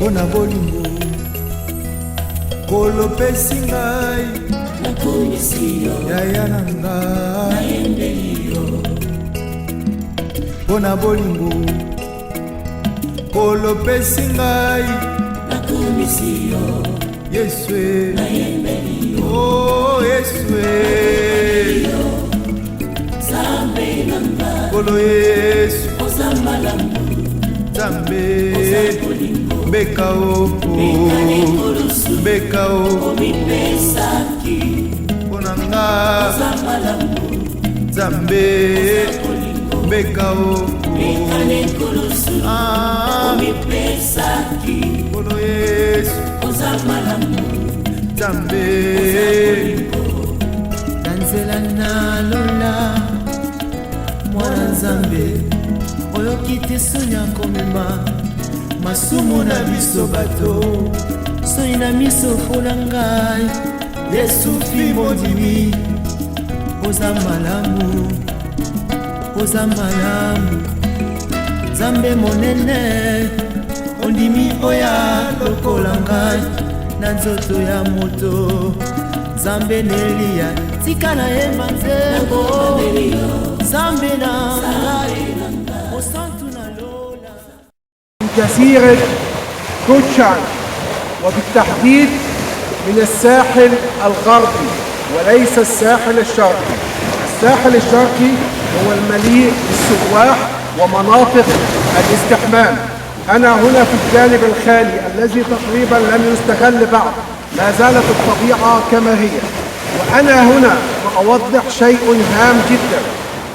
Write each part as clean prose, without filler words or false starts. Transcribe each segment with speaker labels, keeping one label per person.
Speaker 1: mpona bolingo kolopesi ngai yaya na ngai mpona bolingo kolopesi ngai Yeswe oh Yeswe kolo Yesu Zambe beka o mpona nga Zambe beka o kolo Yesu Zambe
Speaker 2: tanzela nalola mwana Nzambe oyo kiti soni akomema masumu na biso bato soni na miso fola ngai Yesu fi mondimi oza malamu Nzambe monene ondimi oya lokola ngai na nzoto ya moto Nzambe nelia tikala yemba nzembo Nzambe na ngai osantu na lola
Speaker 3: جزيرة كوتشان وبالتحديد من الساحل الغربي وليس الساحل الشرقي. الساحل الشرقي هو المليء بالسواح ومناطق الاستحمام. أنا هنا في الجانب الخالي الذي تقريبا لم يستغل بعد، ما زالت الطبيعة كما هي. وأنا هنا سأوضح شيء هام جدا.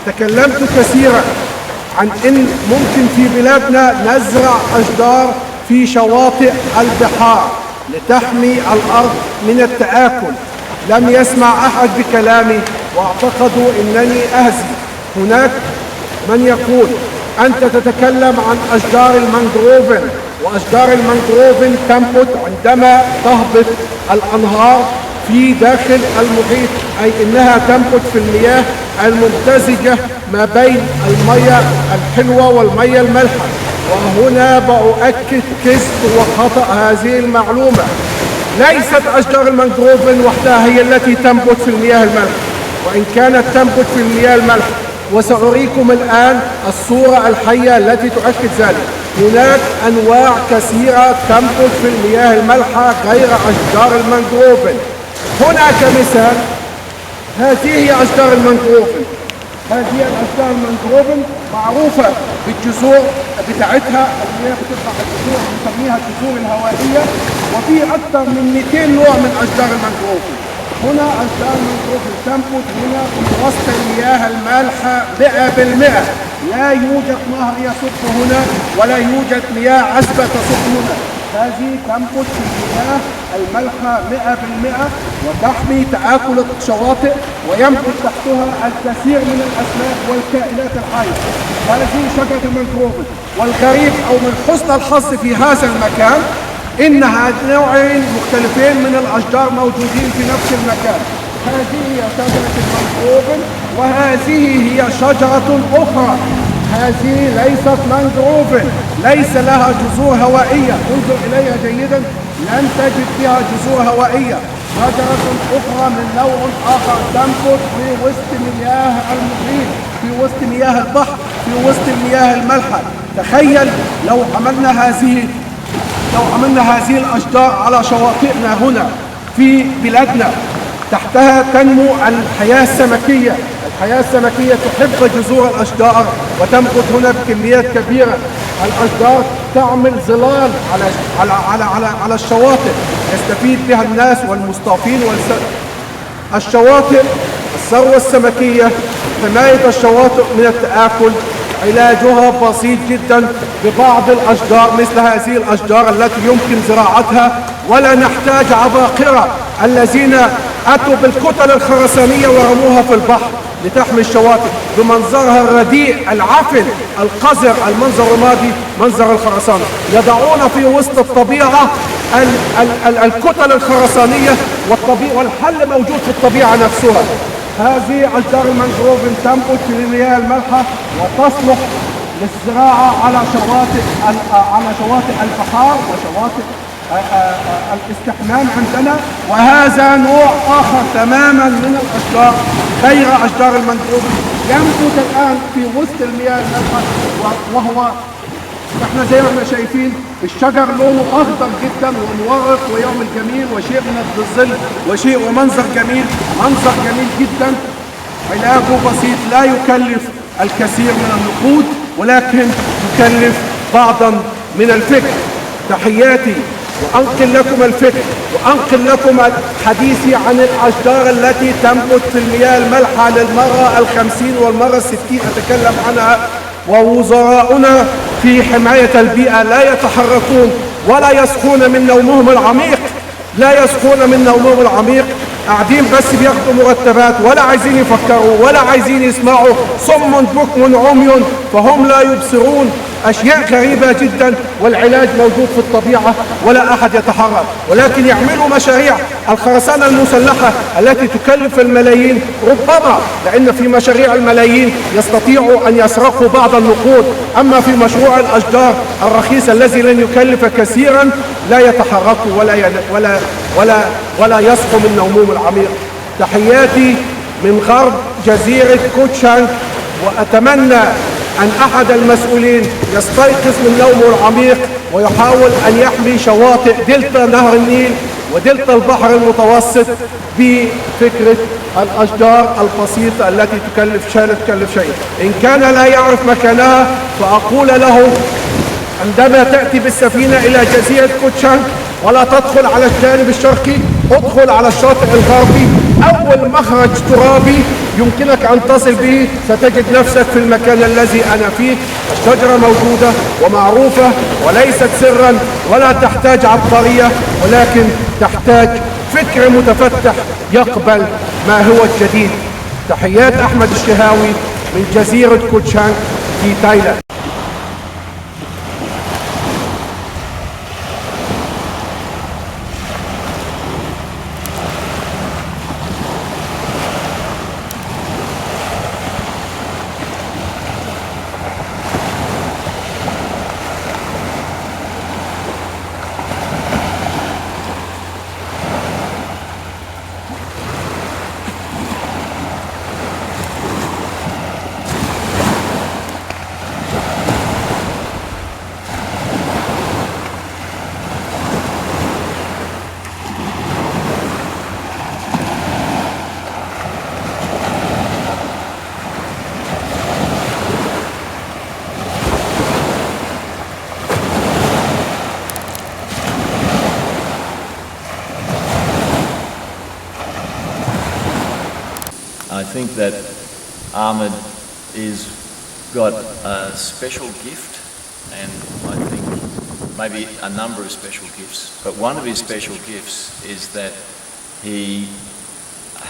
Speaker 3: تكلمت كثيرا عن إن ممكن في بلادنا نزرع أشجار في شواطئ البحار لتحمي الأرض من التآكل. لم يسمع أحد بكلامي واعتقدوا أنني أهزي. هناك من يقول أنت تتكلم عن أشجار المانجروفن، وأشجار المانجروفن تنبت عندما تهبط الأنهار في داخل المحيط، أي إنها تنبت في المياه الممتزجة ما بين المياه الحلوة والمياه المالحة. وهنا بأؤكد كذب وخطأ هذه المعلومة. ليست أشجار المانجروفن وحدها هي التي تنبت في المياه المالحة، وإن كانت تنبت في المياه المالحة، وسأريكم الآن الصورة الحية التي تؤكد ذلك. هناك أنواع كثيرة تنبت في المياه المالحة غير أشجار المانجروفن. هنا كمثال هذه هي أشجار المانجروفن. هذه الأشجار المانجروفن معروفة بالجذور بتاعتها اللي هي بتطلع الجذور بنسميها الجذور الهوائية، وفي أكثر من 200 نوع من أشجار المانجروفن. هنا أشجار المانجروفن تنبت هنا في وسط المياه المالحة 100%. لا يوجد نهر يصب هنا ولا يوجد مياه عذبة تصب هنا. هذه تنبت في المياه المالحة 100% وتحمي تآكل الشواطئ، وينبت تحتها الكثير من الأسماك والكائنات الحية. هذه شجرة المانجروفن. والغريب أو من حسن الحظ في هذا المكان إن نوعين مختلفين من الأشجار موجودين في نفس المكان. هذه هي شجرة المانجروفن وهذه هي شجرة أخرى. هذه ليست مانجروفن، ليس لها جذور هوائية. انظر إليها جيدا، لن تجد فيها جذور هوائية. شجرة أخرى من نوع آخر تنبت في وسط مياه المحيط، في وسط مياه البحر، في وسط المياه المالحة. تخيل لو عملنا هذه الأشجار على شواطئنا هنا في بلادنا، تحتها تنمو الحياة السمكية. الحياة السمكية تحب جذور الأشجار وتنبت هنا بكميات كبيرة. الأشجار تعمل ظلال على الشواطئ يستفيد بها الناس والمصطادين الشواطئ. الثروة السمكية، حماية الشواطئ من التآكل، علاجها بسيط جدا ببعض الأشجار مثل هذه الأشجار التي يمكن زراعتها، ولا نحتاج عباقرة الذين أتوا بالكتل الخرسانية ورموها في البحر لتحمي الشواطئ بمنظرها الرديء العفن القذر. المنظر الرمادي منظر الخرسانة، يضعون في وسط الطبيعة الكتل الخرسانية والحل موجود في الطبيعة نفسها. هذه أشجار المانجروفن تنبت في المياه المالحة وتصلح للزراعة على شواطئ البحار وشواطئ الاستحمام عندنا. وهذا نوع آخر تماما من الأشجار غير أشجار المندروب ينبت الآن في وسط المياه المالحة، وهو احنا زي ما احنا شايفين الشجر لونه اخضر جدا ومورق ويعمل جميل وشيء من الظل وشيء ومنظر جميل، منظر جميل جدا. علاجه بسيط، لا يكلف الكثير من النقود ولكن يكلف بعضا من الفكر. تحياتي وأنقل لكم الفكر وأنقل لكم حديثي عن الأشجار التي تنبت في المياه المالحة للمرة 50 والمرة 60 أتكلم عنها. ووزراؤنا في حماية البيئة لا يتحركون ولا يصحون من نومهم العميق، لا يصحون من نومهم العميق، قاعدين بس بياخدوا مرتبات ولا عايزين يفكروا ولا عايزين يسمعوا، صم بكم عمي فهم لا يبصرون. أشياء غريبة جدا، والعلاج موجود في الطبيعة ولا أحد يتحرك. ولكن يعملوا مشاريع الخرسانة المسلحة التي تكلف الملايين، ربما لأن في مشاريع الملايين يستطيعوا أن يسرقوا بعض النقود، أما في مشروع الأشجار الرخيص الذي لن يكلف كثيرا لا يتحركوا ولا يصحوا من نومهم العميق. تحياتي من غرب جزيرة كوتشانك، وأتمنى أن أحد المسؤولين يستيقظ من نومه العميق ويحاول أن يحمي شواطئ دلتا نهر النيل ودلتا البحر المتوسط بفكرة الأشجار البسيطة التي لا تكلف شيء. إن كان لا يعرف مكانها فأقول له عندما تأتي بالسفينة إلى جزيرة كوتشانك ولا تدخل على الجانب الشرقي، ادخل على الشاطئ الغربي. أول مخرج ترابي يمكنك أن تصل به ستجد نفسك في المكان الذي أنا فيه. الشجرة موجودة ومعروفة وليست سرا ولا تحتاج عبقرية، ولكن تحتاج فكر متفتح يقبل ما هو الجديد. تحيات أحمد الشهاوي من جزيرة كوتشانك في تايلاند.
Speaker 4: I think that Ahmed is got a special gift, and I think maybe a number of special gifts, but one of his special gifts is that he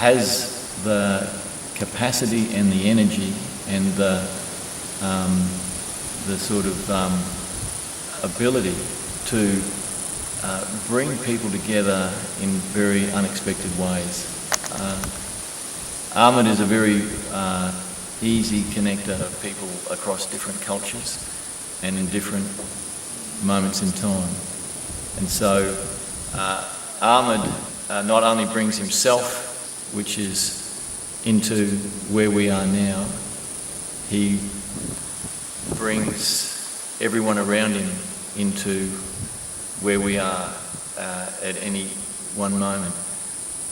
Speaker 4: has the capacity and the energy and the sort of ability to bring people together in very unexpected ways. Ahmed is a very easy connector of people across different cultures and in different moments in time. And so Ahmed not only brings himself, which is into where we are now, he brings everyone around him into where we are at any one moment.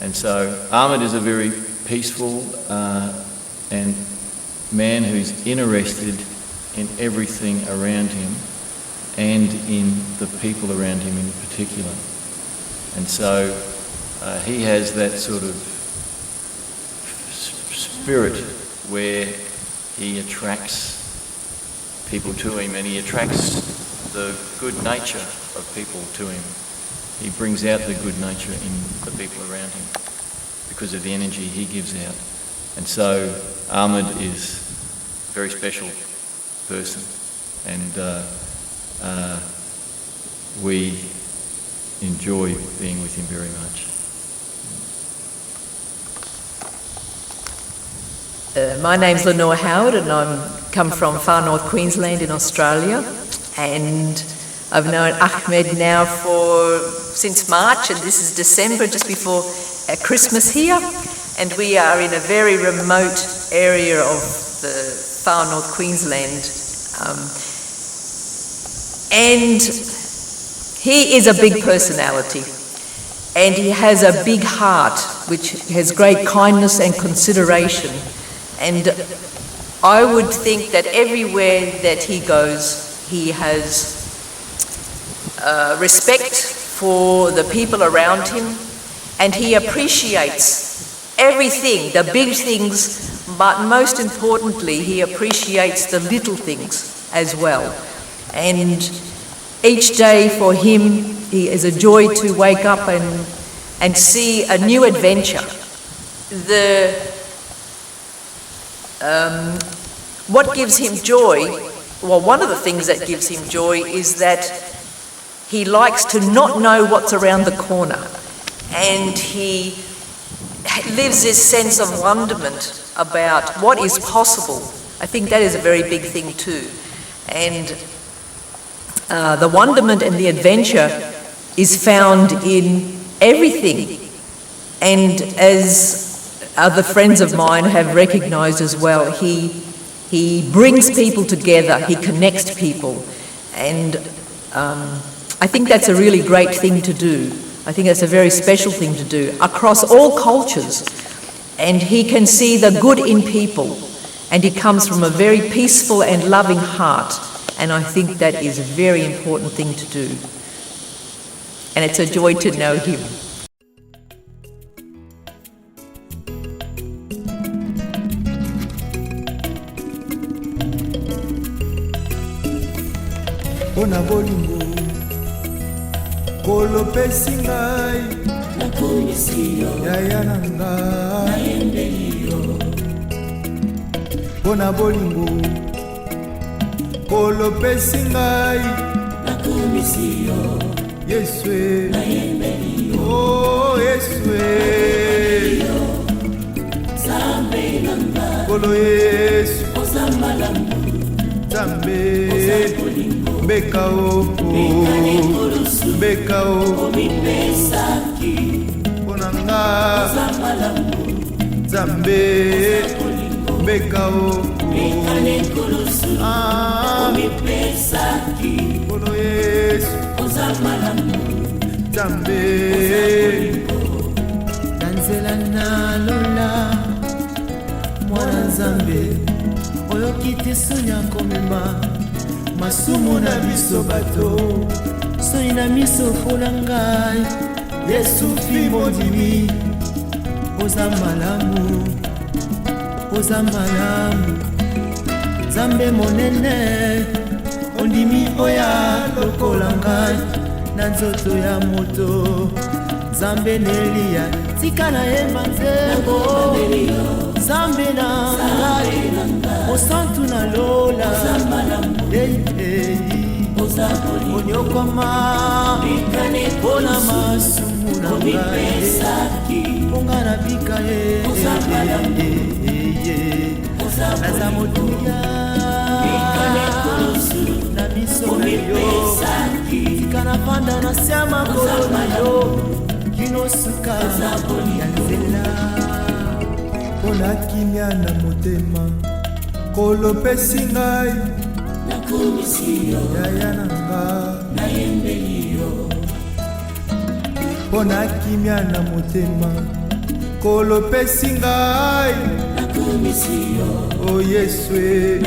Speaker 4: And so Ahmed is a very peaceful and man who's interested in everything around him and in the people around him in particular. And so he has that sort of spirit where he attracts people to him, and he attracts the good nature of people to him. He brings out the good nature in the people around him because of the energy he gives out. And so Ahmed is a very special person, and we enjoy being with him very much.
Speaker 5: My name's Lenore Howard, and I'm come from far north Queensland in Australia, and I've known Ahmed now since March, and this is December, just before Christmas here, and we are in a very remote area of the far north Queensland, and he is a big personality, and he has a big heart which has great kindness and consideration, and I would think that everywhere that he goes, he has respect for the people around him, and he appreciates everything, the big things, but most importantly, he appreciates the little things as well. And each day for him, he is a joy to wake up and see a new adventure. What gives him joy, well, one of the things that gives him joy is that he likes to not know what's around the corner, and he lives this sense of wonderment about what is possible. I think that is a very big thing too. And the wonderment and the adventure is found in everything. And as other friends of mine have recognised as well, he brings people together, he connects people, and I think that's a really great thing to do. I think that's a very special thing to do across all cultures, and he can see the good in people, and he comes from a very peaceful and loving heart, and I think that is a very important thing to do, and it's a joy to know him.
Speaker 1: Ona bolingo kolopesi ngai yaya na ngai ona bolingo kolopesi ngai Yeswe oh Yeswe kolo Yesu Zambe Bekao Bonanga Zambe Bekao Bono Yesu Zambe
Speaker 2: Danzela na lola Mwana Zambe Oyo kite sonya komema masumu na biso bato soni na miso mpona ngai Yesu fi mondimi oza malamu Nzambe monene ondimi oya lokola ngai na nzoto ya moto Nzambe Nelia tika na ye manzebo Nzambe na ngai osantu na lola onyokoma mpona masumu na ngai mponga na bika ye naza motuya na miso na yo tika na vanda na sia makolo na yo kino suka ya nzela
Speaker 1: mpona kimia na motema kolopesi ngai yaya na ngai mpona kimia na motema kolopesi ngai o Yeswe